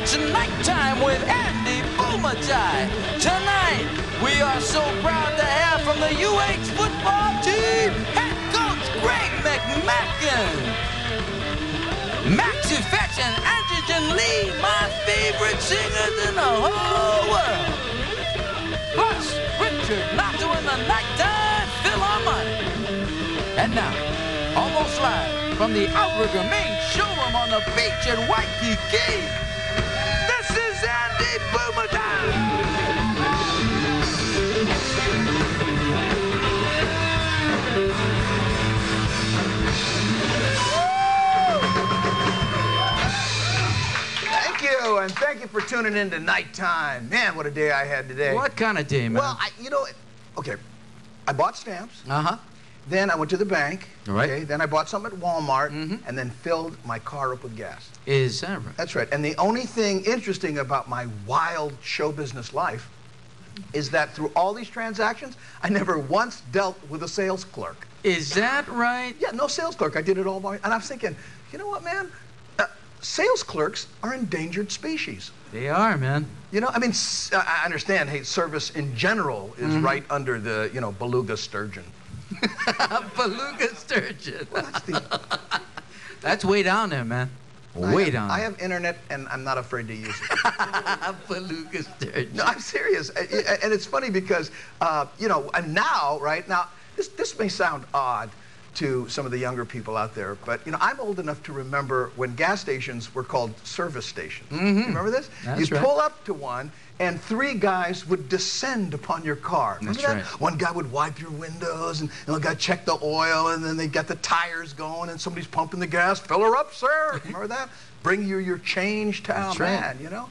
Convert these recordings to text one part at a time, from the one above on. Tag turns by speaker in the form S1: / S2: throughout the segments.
S1: It's Nighttime with Andy Bumatai. Tonight, we are so proud to have from the UH football team, head coach Greg McMackin. Maxie Fetch and Antigen Lee, my favorite singers in the whole world. Plus, Richard Nato in the Nighttime Philharmonic. And now, almost live from the Outrigger main showroom on the beach in Waikiki, this is Andy Bumatai.
S2: And thank you for tuning in to Nighttime. Man, what a day I had today.
S1: What kind of day, man?
S2: Well, okay, I bought stamps.
S1: Uh-huh.
S2: Then I went to the bank.
S1: Right.
S2: Okay. Then I bought something at Walmart, and then filled my car up with gas.
S1: Is that right?
S2: That's right. And the only thing interesting about my wild show business life is that through all these transactions, I never once dealt with a sales clerk.
S1: Is that right?
S2: Yeah, no sales clerk. I did it all by. And I was thinking, you know what, man? Sales clerks are endangered species.
S1: They are, man.
S2: You know, I mean, I understand, hey, service in general is right under the, beluga sturgeon.
S1: Beluga sturgeon.
S2: Well,
S1: that's way down there, man. Way down there.
S2: I have internet, and I'm not afraid to use it.
S1: Beluga sturgeon.
S2: No, I'm serious. And it's funny because, and now, right, now, this may sound odd to some of the younger people out there, but I'm old enough to remember when gas stations were called service stations. You remember this?
S1: That's
S2: You'd
S1: right.
S2: pull up to one, and 3 guys would descend upon your car. Remember
S1: That's
S2: that?
S1: right.
S2: One guy would wipe your windows, and one guy check the oil, and then they got the tires going, and somebody's pumping the gas. Fill her up, sir. Remember that? Bring you your change,
S1: That's
S2: man.
S1: right.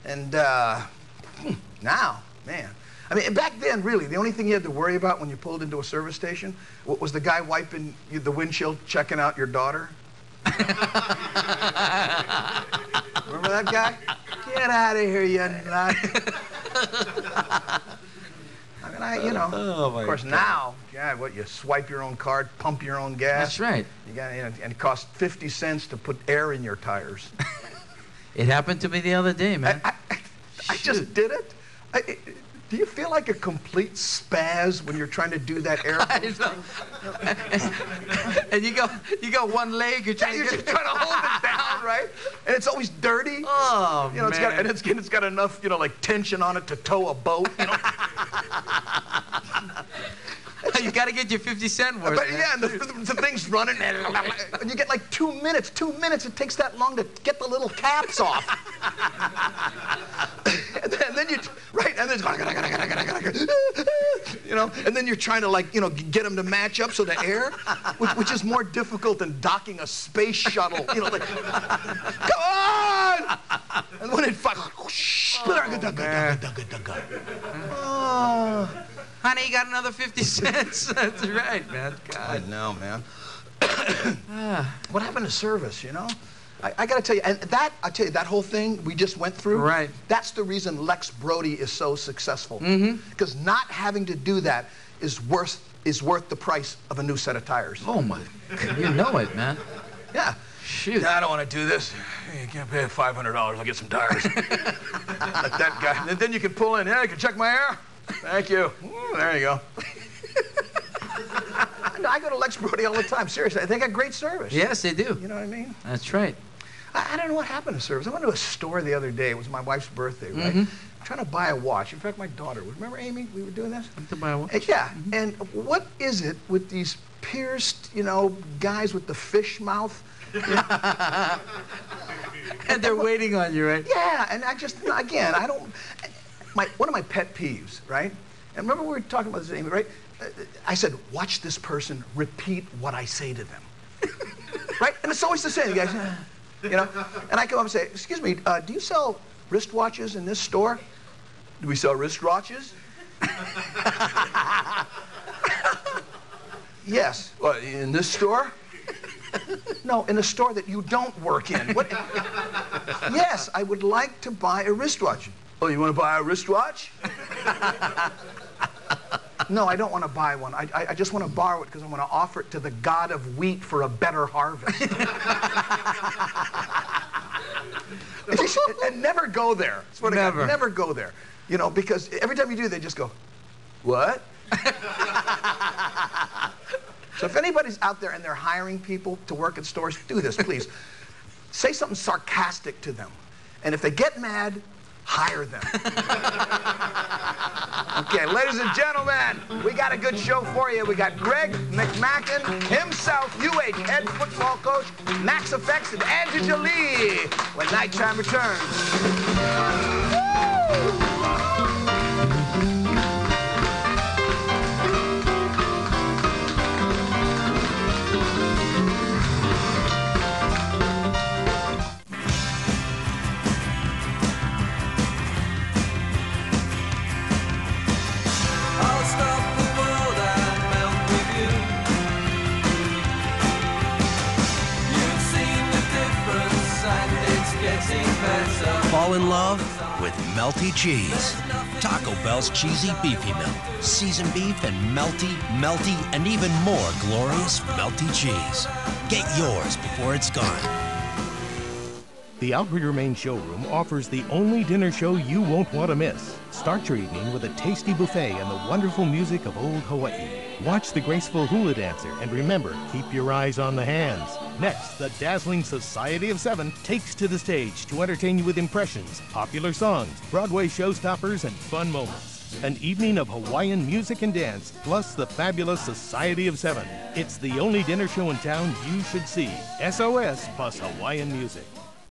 S2: And now, man. I mean, back then, really, the only thing you had to worry about when you pulled into a service station was the guy wiping the windshield, checking out your daughter. Remember that guy? Get out of here, you nut. I mean,
S1: Oh, my
S2: of course,
S1: God.
S2: now, God, you swipe your own card, pump your own gas.
S1: That's right.
S2: You got, and it costs 50 cents to put air in your tires.
S1: It happened to me the other day, man.
S2: I just did it. Do you feel like a complete spaz when you're trying to do that air?
S1: I know. And you go one leg, you're trying
S2: You're
S1: to
S2: just trying to hold it down, right? And it's always dirty.
S1: Oh, man.
S2: It's got enough, like tension on it to tow a boat.
S1: You got to get your 50-cent worth.
S2: But yeah, and the thing's running, and you get like 2 minutes. 2 minutes. It takes that long to get the little caps off. and then you, right? And then and then you're trying to get them to match up so the air, which is more difficult than docking a space shuttle. Come on! And when it
S1: Honey, you got another 50 cents? That's right, man.
S2: I
S1: God.
S2: know, man. What happened to service, I got to tell you, and I tell you, that whole thing we just went through,
S1: Right.
S2: That's the reason Lex Brody is so successful. Because not having to do that is worth the price of a new set of tires.
S1: Oh, my. You know it, man.
S2: Yeah.
S1: Shoot.
S2: I don't want to do this. You can't pay $500. I'll get some tires. Let that guy. And then you can pull in. Yeah, you can check my air. Thank you. Ooh, there you go. I go to Lex Brody all the time. Seriously, they got great service.
S1: Yes, they do.
S2: You know what I mean?
S1: That's right.
S2: I don't know what happened to service. I went to a store the other day. It was my wife's birthday, right? I'm trying to buy a watch. In fact, my daughter would. Remember, Amy? We were doing this?
S1: To buy a watch?
S2: Yeah. And what is it with these pierced, guys with the fish mouth?
S1: And they're waiting on you, right?
S2: Yeah. And I just, again, I don't. One of my pet peeves, right? And remember we were talking about this, Amy, right? I said, watch this person repeat what I say to them. Right? And it's always the same. The guys, And I come up and say, excuse me, do you sell wristwatches in this store? Do we sell wristwatches? Yes. Well, in this store? No, in a store that you don't work in. What? Yes, I would like to buy a wristwatch. Oh, you want to buy a wristwatch? No, I don't want to buy one. I just want to borrow it because I want to offer it to the god of wheat for a better harvest. And never go there. Swear to God, never go there. You know, because every time you do, they just go, what? So if anybody's out there and they're hiring people to work at stores, do this, please. Say something sarcastic to them. And if they get mad, hire them. Okay, ladies and gentlemen, we got a good show for you. We got Greg McMacken himself, UH head football coach, Max Effects, and Angela Lee when Nighttime returns.
S3: Fall in love with melty cheese. Taco Bell's cheesy beefy melt. Seasoned beef and melty, and even more glorious melty cheese. Get yours before it's gone.
S4: The Alfred Remain Showroom offers the only dinner show you won't want to miss. Start your evening with a tasty buffet and the wonderful music of old Hawaii. Watch the graceful hula dancer, and remember, keep your eyes on the hands. Next, the dazzling Society of Seven takes to the stage to entertain you with impressions, popular songs, Broadway showstoppers, and fun moments. An evening of Hawaiian music and dance, plus the fabulous Society of Seven. It's the only dinner show in town you should see. SOS plus Hawaiian music.